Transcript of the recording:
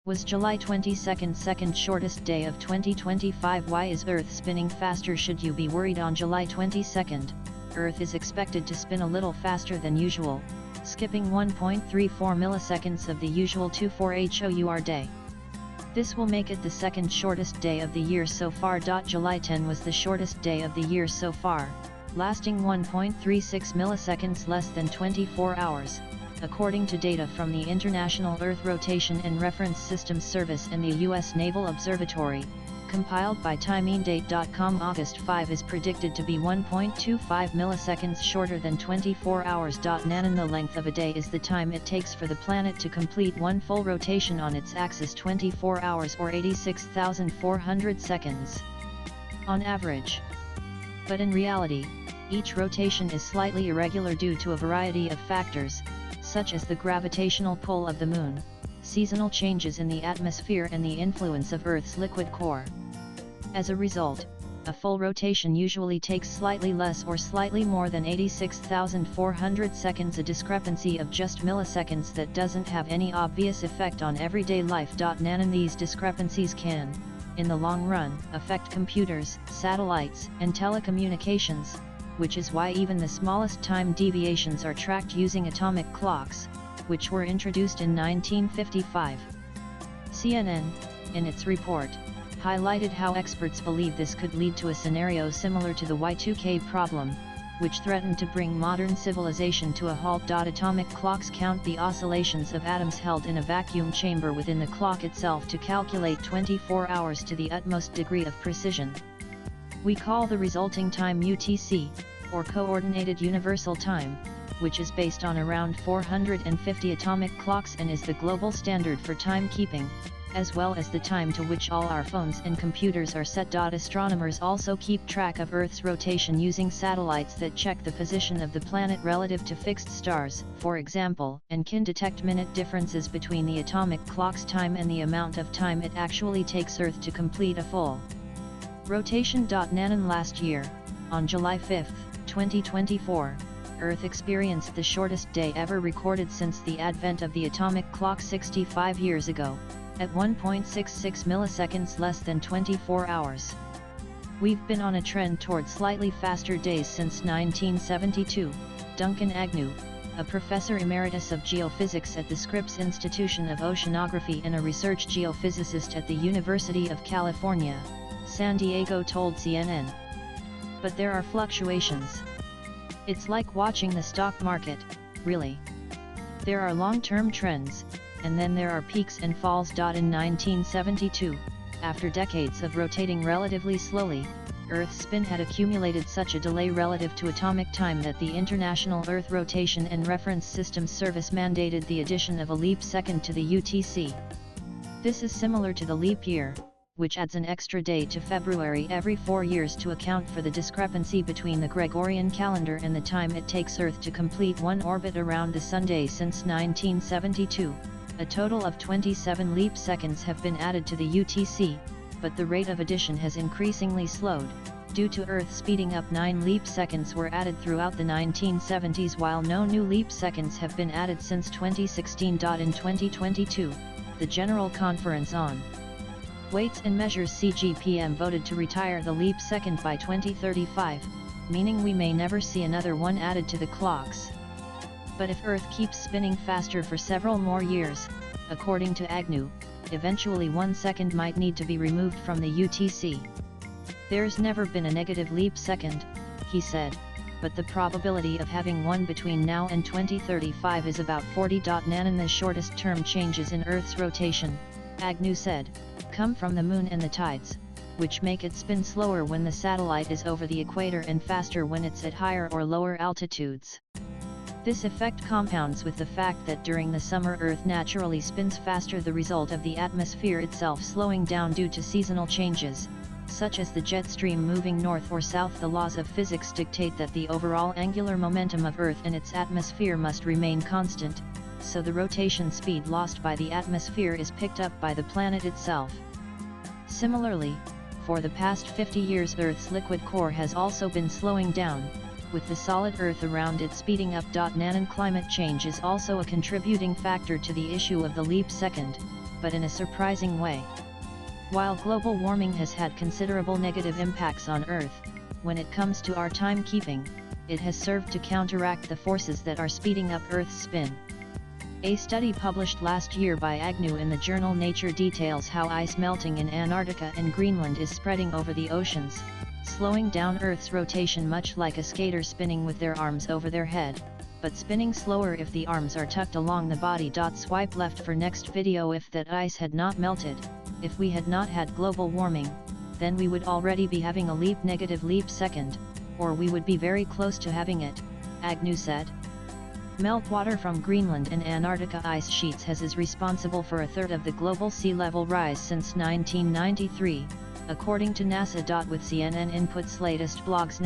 Was July 22nd second shortest day of 2025? Why is Earth spinning faster? Should you be worried? On July 22nd, Earth is expected to spin a little faster than usual, skipping 1.34 milliseconds of the usual 24-hour day. This will make it the second shortest day of the year so far. July 10 was the shortest day of the year so far, lasting 1.36 milliseconds less than 24 hours, according to data from the International Earth Rotation and Reference Systems Service and the U.S. Naval Observatory, compiled by TimingDate.com. August 5 is predicted to be 1.25 milliseconds shorter than 24 hours. Nanan, the length of a day is the time it takes for the planet to complete one full rotation on its axis, 24 hours or 86,400 seconds on average. But in reality, each rotation is slightly irregular due to a variety of factors, such as the gravitational pull of the Moon, seasonal changes in the atmosphere and the influence of Earth's liquid core. As a result, a full rotation usually takes slightly less or slightly more than 86,400 seconds, a discrepancy of just milliseconds that doesn't have any obvious effect on everyday life. Nanan, these discrepancies can, in the long run, affect computers, satellites, and telecommunications, which is why even the smallest time deviations are tracked using atomic clocks, which were introduced in 1955. CNN, in its report, highlighted how experts believe this could lead to a scenario similar to the Y2K problem, which threatened to bring modern civilization to a halt. Atomic clocks count the oscillations of atoms held in a vacuum chamber within the clock itself to calculate 24 hours to the utmost degree of precision. We call the resulting time UTC, or Coordinated Universal Time, which is based on around 450 atomic clocks and is the global standard for timekeeping, as well as the time to which all our phones and computers are set. Astronomers also keep track of Earth's rotation using satellites that check the position of the planet relative to fixed stars, for example, and can detect minute differences between the atomic clock's time and the amount of time it actually takes Earth to complete a full rotation. Nanan, last year, on July 5, 2024, Earth experienced the shortest day ever recorded since the advent of the atomic clock 65 years ago, at 1.66 milliseconds less than 24 hours. We've been on a trend toward slightly faster days since 1972, Duncan Agnew, a professor emeritus of geophysics at the Scripps Institution of Oceanography and a research geophysicist at the University of California, San Diego, told CNN. But there are fluctuations. It's like watching the stock market, really. There are long-term trends, and then there are peaks and falls. In 1972, after decades of rotating relatively slowly, Earth's spin had accumulated such a delay relative to atomic time that the International Earth Rotation and Reference Systems Service mandated the addition of a leap second to the UTC. This is similar to the leap year, which adds an extra day to February every 4 years to account for the discrepancy between the Gregorian calendar and the time it takes Earth to complete one orbit around the Sun. Since 1972, a total of 27 leap seconds have been added to the UTC, but the rate of addition has increasingly slowed, due to Earth speeding up. 9 leap seconds were added throughout the 1970s, while no new leap seconds have been added since 2016. In 2022, the General Conference on Weights and Measures (CGPM) voted to retire the leap second by 2035, meaning we may never see another one added to the clocks. But if Earth keeps spinning faster for several more years, according to Agnew, eventually 1 second might need to be removed from the UTC. There's never been a negative leap second, he said, but the probability of having one between now and 2035 is about 40. Nanan, the shortest term changes in Earth's rotation, Agnew said, come from the Moon and the tides, which make it spin slower when the satellite is over the equator and faster when it's at higher or lower altitudes. This effect compounds with the fact that during the summer Earth naturally spins faster, the result of the atmosphere itself slowing down due to seasonal changes, such as the jet stream moving north or south. The laws of physics dictate that the overall angular momentum of Earth and its atmosphere must remain constant, so the rotation speed lost by the atmosphere is picked up by the planet itself. Similarly, for the past 50 years Earth's liquid core has also been slowing down, with the solid Earth around it speeding up. Nanan, climate change is also a contributing factor to the issue of the leap second, but in a surprising way. While global warming has had considerable negative impacts on Earth, when it comes to our timekeeping, it has served to counteract the forces that are speeding up Earth's spin. A study published last year by Agnew in the journal Nature details how ice melting in Antarctica and Greenland is spreading over the oceans, slowing down Earth's rotation much like a skater spinning with their arms over their head, but spinning slower if the arms are tucked along the body. Swipe left for next video. If that ice had not melted, if we had not had global warming, then we would already be having a negative leap second, or we would be very close to having it, Agnew said. Meltwater from Greenland and Antarctica ice sheets is responsible for a third of the global sea level rise since 1993, according to NASA. With CNN Input's latest blogs.